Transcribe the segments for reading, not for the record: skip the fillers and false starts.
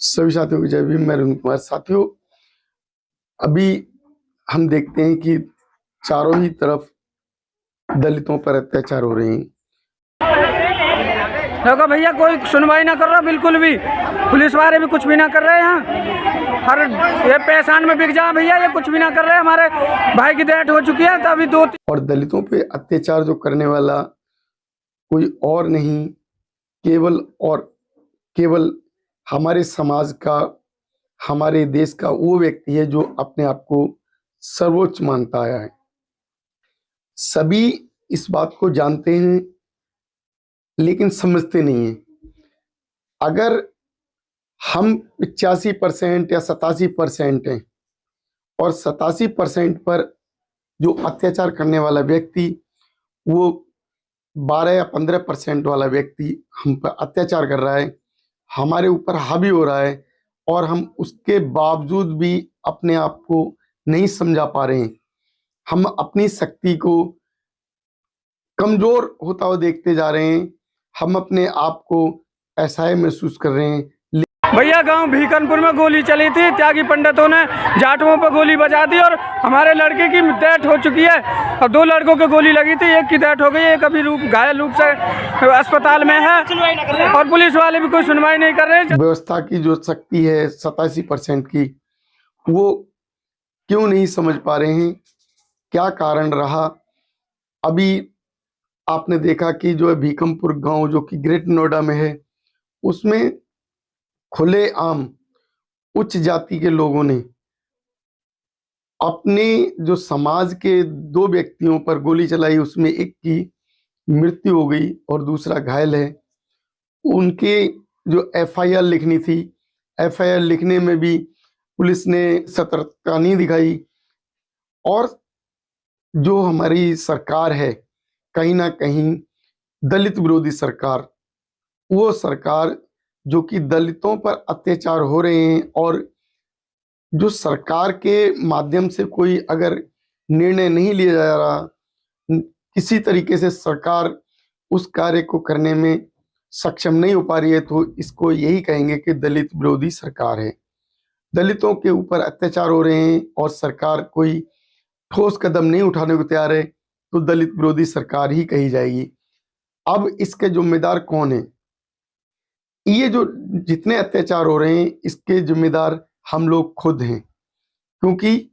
सभी साथियों को जय भीम। मैं अरुण कुमार। साथियों, अभी हम देखते हैं कि चारों ही तरफ दलितों पर अत्याचार हो रहे हैं। देखो भैया, कोई सुनवाई ना कर रहा बिल्कुल भी। पुलिस वाले भी कुछ भी ना कर रहे हैं यहाँ। हर ये पेशान में बिक जा भैया, ये कुछ भी ना कर रहे हैं। हमारे भाई की डेथ हो चुकी है, तो अभी और दलितों पे अत्याचार जो करने वाला कोई और नहीं, केवल हमारे समाज का, हमारे देश का वो व्यक्ति है जो अपने आप को सर्वोच्च मानता आया है। सभी इस बात को जानते हैं लेकिन समझते नहीं हैं। अगर हम 85% या 87% हैं और 87% पर जो अत्याचार करने वाला व्यक्ति, वो 12 या 15% वाला व्यक्ति हम पर अत्याचार कर रहा है, हमारे ऊपर हावी हो रहा है, और हम उसके बावजूद भी अपने आप को नहीं समझा पा रहे हैं। हम अपनी शक्ति को कमजोर होता हुआ देखते जा रहे हैं। हम अपने आप को असहाय महसूस कर रहे हैं। भैया गांव भीकनपुर में गोली चली थी, त्यागी पंडितों ने जाटुओं पर गोली बजा दी और हमारे लड़के की डेथ हो चुकी है। और 2 लड़कों को गोली लगी थी, एक की डेथ हो गई, एक अभी घायल रूप से अस्पताल में है, और पुलिस वाले भी कोई सुनवाई नहीं कर रहे। व्यवस्था की जो शक्ति है 87% की, वो क्यों नहीं समझ पा रहे हैं? क्या कारण रहा? अभी आपने देखा कि जो है भीकमपुर गांव, जो कि ग्रेट नोएडा में है, उसमें खुलेआम उच्च जाति के लोगों ने अपने जो समाज के 2 व्यक्तियों पर गोली चलाई। उसमें एक की मृत्यु हो गई और दूसरा घायल है। उनके जो एफआईआर लिखनी थी, एफआईआर लिखने में भी पुलिस ने सतर्कता नहीं दिखाई। और जो हमारी सरकार है, कहीं ना कहीं दलित विरोधी सरकार, वो सरकार जो कि दलितों पर अत्याचार हो रहे हैं, और जो सरकार के माध्यम से कोई अगर निर्णय नहीं लिया जा रहा, किसी तरीके से सरकार उस कार्य को करने में सक्षम नहीं हो पा रही है, तो इसको यही कहेंगे कि दलित विरोधी सरकार है। दलितों के ऊपर अत्याचार हो रहे हैं और सरकार कोई ठोस कदम नहीं उठाने को तैयार है, तो दलित विरोधी सरकार ही कही जाएगी। अब इसके जिम्मेदार कौन है? ये जो जितने अत्याचार हो रहे हैं, इसके जिम्मेदार हम लोग खुद हैं, क्योंकि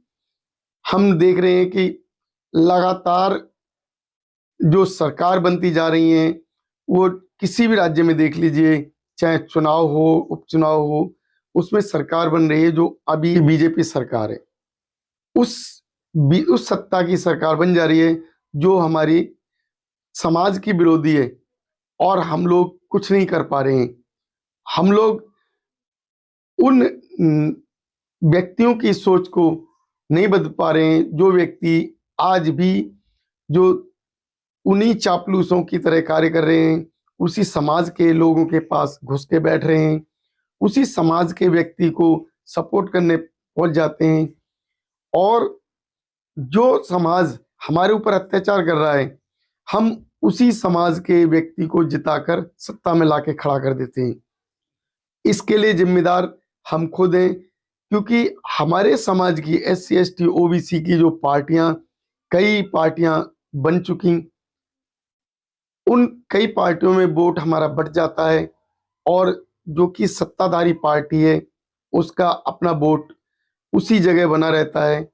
हम देख रहे हैं कि लगातार जो सरकार बनती जा रही है, वो किसी भी राज्य में देख लीजिए, चाहे चुनाव हो, उपचुनाव हो, उसमें सरकार बन रही है जो अभी बीजेपी सरकार है। उस सत्ता की सरकार बन जा रही है जो हमारी समाज की विरोधी है, और हम लोग कुछ नहीं कर पा रहे हैं। हम लोग उन व्यक्तियों की सोच को नहीं बदल पा रहे हैं, जो व्यक्ति आज भी जो उन्हीं चापलूसों की तरह कार्य कर रहे हैं, उसी समाज के लोगों के पास घुस के बैठ रहे हैं, उसी समाज के व्यक्ति को सपोर्ट करने पहुंच जाते हैं, और जो समाज हमारे ऊपर अत्याचार कर रहा है, हम उसी समाज के व्यक्ति को जिताकर सत्ता में लाके खड़ा कर देते हैं। इसके लिए जिम्मेदार हम खुद हैं, क्योंकि हमारे समाज की SC ST OBC की जो पार्टियां, कई पार्टियां बन चुकी, उन कई पार्टियों में वोट हमारा बढ़ जाता है, और जो कि सत्ताधारी पार्टी है, उसका अपना वोट उसी जगह बना रहता है।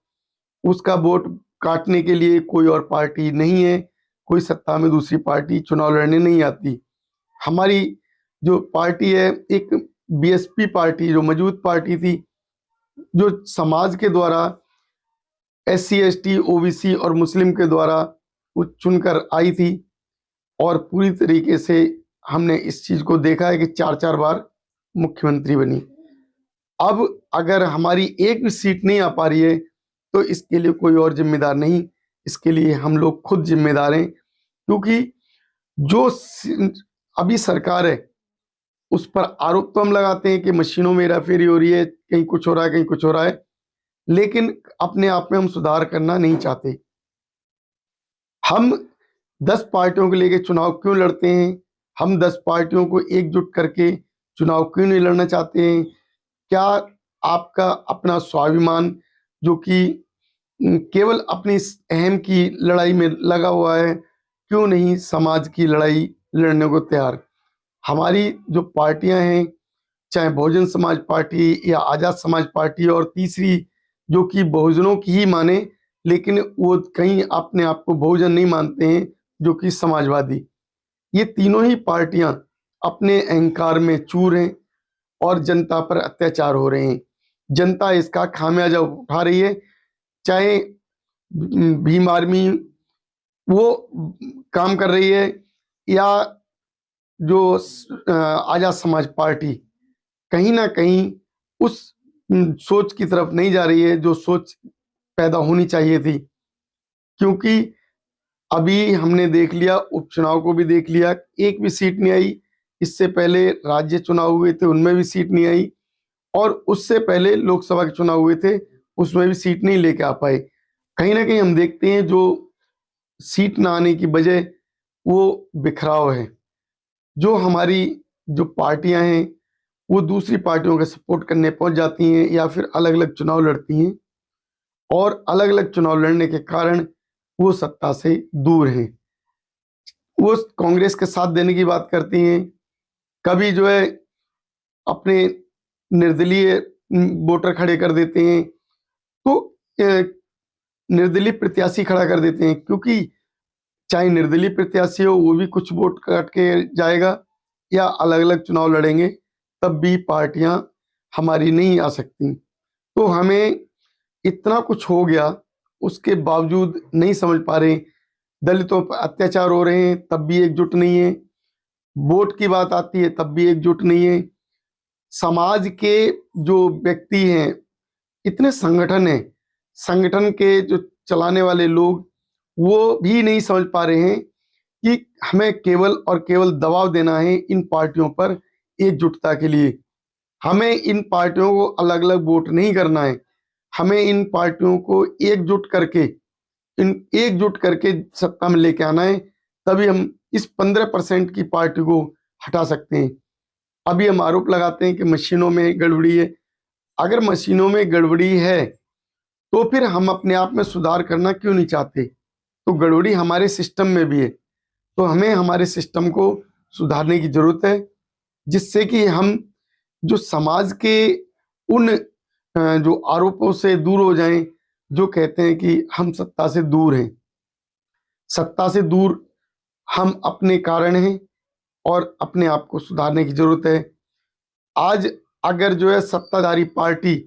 उसका वोट काटने के लिए कोई और पार्टी नहीं है, कोई सत्ता में दूसरी पार्टी चुनाव लड़ने नहीं आती। हमारी जो पार्टी है, एक BSP पार्टी जो मजबूत पार्टी थी, जो समाज के द्वारा SC ST OBC और मुस्लिम के द्वारा वो चुनकर आई थी, और पूरी तरीके से हमने इस चीज को देखा है कि 4-4 बार मुख्यमंत्री बनी। अब अगर हमारी एक भी सीट नहीं आ पा रही है, तो इसके लिए कोई और जिम्मेदार नहीं, इसके लिए हम लोग खुद जिम्मेदार हैं। क्योंकि जो अभी सरकार है, उस पर आरोप तो हम लगाते हैं कि मशीनों में हेराफेरी हो रही है, कहीं कुछ हो रहा है, कहीं कुछ हो रहा है, लेकिन अपने आप में हम सुधार करना नहीं चाहते। हम 10 पार्टियों को लेकर चुनाव क्यों लड़ते हैं? हम 10 पार्टियों को एकजुट करके चुनाव क्यों नहीं लड़ना चाहते हैं? क्या आपका अपना स्वाभिमान जो कि केवल अपनी इस अहम की लड़ाई में लगा हुआ है, क्यों नहीं समाज की लड़ाई लड़ने को तैयार? हमारी जो पार्टियां हैं, चाहे बहुजन समाज पार्टी या आज़ाद समाज पार्टी, और तीसरी जो कि बहुजनों की ही माने लेकिन वो कहीं अपने आप को बहुजन नहीं मानते हैं, जो कि समाजवादी, ये तीनों ही पार्टियां अपने अहंकार में चूर हैं और जनता पर अत्याचार हो रहे हैं। जनता इसका खामियाजा उठा रही है, चाहे भीम आर्मी वो काम कर रही है या जो आज़ाद समाज पार्टी कहीं ना कहीं उस सोच की तरफ नहीं जा रही है जो सोच पैदा होनी चाहिए थी। क्योंकि अभी हमने देख लिया, उपचुनाव को भी देख लिया, एक भी सीट नहीं आई। इससे पहले राज्य चुनाव हुए थे, उनमें भी सीट नहीं आई, और उससे पहले लोकसभा के चुनाव हुए थे, उसमें भी सीट नहीं लेके आ पाए। कहीं ना कहीं हम देखते हैं जो सीट ना आने की वजह वो बिखराव है। जो हमारी जो पार्टियां हैं वो दूसरी पार्टियों का सपोर्ट करने पहुंच जाती हैं या फिर अलग अलग चुनाव लड़ती हैं, और अलग अलग चुनाव लड़ने के कारण वो सत्ता से दूर हैं। वो कांग्रेस के साथ देने की बात करती हैं, कभी जो है अपने निर्दलीय वोटर खड़े कर देते हैं, तो निर्दलीय प्रत्याशी खड़ा कर देते हैं, क्योंकि चाहे निर्दलीय प्रत्याशी हो वो भी कुछ वोट काट के जाएगा, या अलग अलग चुनाव लड़ेंगे तब भी पार्टियां हमारी नहीं आ सकती। तो हमें इतना कुछ हो गया, उसके बावजूद नहीं समझ पा रहे, दलितों पर अत्याचार हो रहे हैं तब भी एकजुट नहीं है, वोट की बात आती है तब भी एकजुट नहीं है। समाज के जो व्यक्ति हैं, इतने संगठन हैं, संगठन के जो चलाने वाले लोग वो भी नहीं समझ पा रहे हैं कि हमें केवल और केवल दबाव देना है इन पार्टियों पर एकजुटता के लिए। हमें इन पार्टियों को अलग अलग वोट नहीं करना है, हमें इन पार्टियों को एकजुट करके सत्ता में लेके आना है, तभी हम इस 15% की पार्टी को हटा सकते हैं। अभी हम आरोप लगाते हैं कि मशीनों में गड़बड़ी है। अगर मशीनों में गड़बड़ी है तो फिर हम अपने आप में सुधार करना क्यों नहीं चाहते? तो गड़बड़ी हमारे सिस्टम में भी है, तो हमें हमारे सिस्टम को सुधारने की जरूरत है, जिससे कि हम जो समाज के उन जो आरोपों से दूर हो जाएं, जो कहते हैं कि हम सत्ता से दूर हैं। सत्ता से दूर हम अपने कारण हैं और अपने आप को सुधारने की जरूरत है। आज अगर जो है सत्ताधारी पार्टी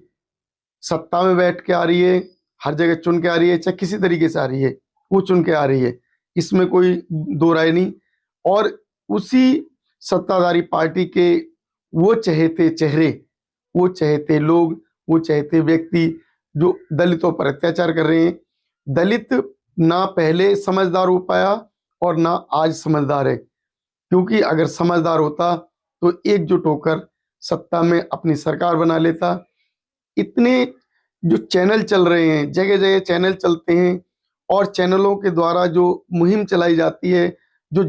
सत्ता में बैठ के आ रही है, हर जगह चुन के आ रही है, चाहे किसी तरीके से आ रही है, वो चुन के आ रही है, इसमें कोई दो राय नहीं, और उसी सत्ताधारी पार्टी के वो चहेते चेहरे, वो चहेते लोग, वो चहेते व्यक्ति जो दलितों पर अत्याचार कर रहे हैं। दलित ना पहले समझदार हो पाया और ना आज समझदार है, क्योंकि अगर समझदार होता तो एकजुट होकर सत्ता में अपनी सरकार बना लेता। इतने जो चैनल चल रहे हैं, जगह जगह चैनल चलते हैं, और चैनलों के द्वारा जो मुहिम चलाई जाती है, जो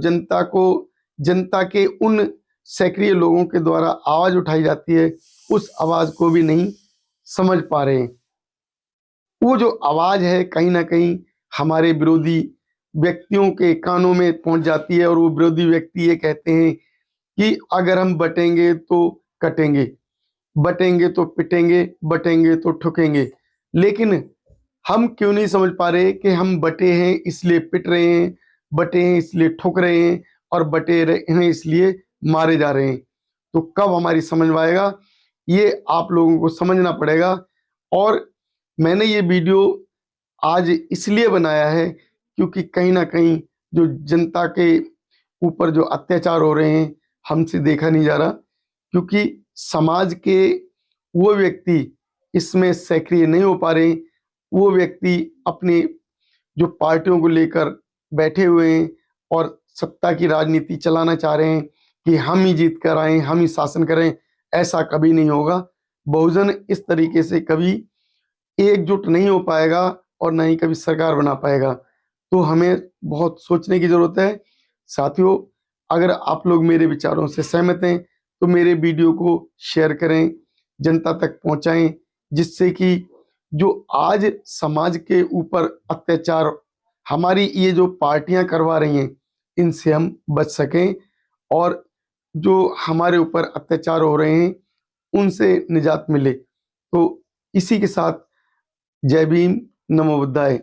जनता के उन सक्रिय लोगों के द्वारा आवाज उठाई जाती है, उस आवाज को भी नहीं समझ पा रहे हैं। वो जो आवाज है कहीं ना कहीं हमारे विरोधी व्यक्तियों के कानों में पहुंच जाती है, और वो विरोधी व्यक्ति ये कहते हैं कि अगर हम बटेंगे तो कटेंगे, बटेंगे तो पिटेंगे, बटेंगे तो ठुकेंगे। लेकिन हम क्यों नहीं समझ पा रहे कि हम बटे हैं इसलिए पिट रहे हैं, बटे हैं इसलिए ठुक रहे हैं, और बटे हैं इसलिए मारे जा रहे हैं? तो कब हमारी समझ में आएगा, ये आप लोगों को समझना पड़ेगा। और मैंने ये वीडियो आज इसलिए बनाया है क्योंकि कहीं ना कहीं जो जनता के ऊपर जो अत्याचार हो रहे हैं हमसे देखा नहीं जा रहा, क्योंकि समाज के वो व्यक्ति इसमें सक्रिय नहीं हो पा रहे। वो व्यक्ति अपने जो पार्टियों को लेकर बैठे हुए हैं और सत्ता की राजनीति चलाना चाह रहे हैं कि हम ही जीत कर आए, हम ही शासन करें। ऐसा कभी नहीं होगा। बहुजन इस तरीके से कभी एकजुट नहीं हो पाएगा और ना ही कभी सरकार बना पाएगा। तो हमें बहुत सोचने की जरूरत है। साथियों, अगर आप लोग मेरे विचारों से सहमत हैं तो मेरे वीडियो को शेयर करें, जनता तक पहुंचाएं, जिससे कि जो आज समाज के ऊपर अत्याचार हमारी ये जो पार्टियां करवा रही हैं, इनसे हम बच सकें और जो हमारे ऊपर अत्याचार हो रहे हैं उनसे निजात मिले। तो इसी के साथ जय भीम, नमो बुद्धाय।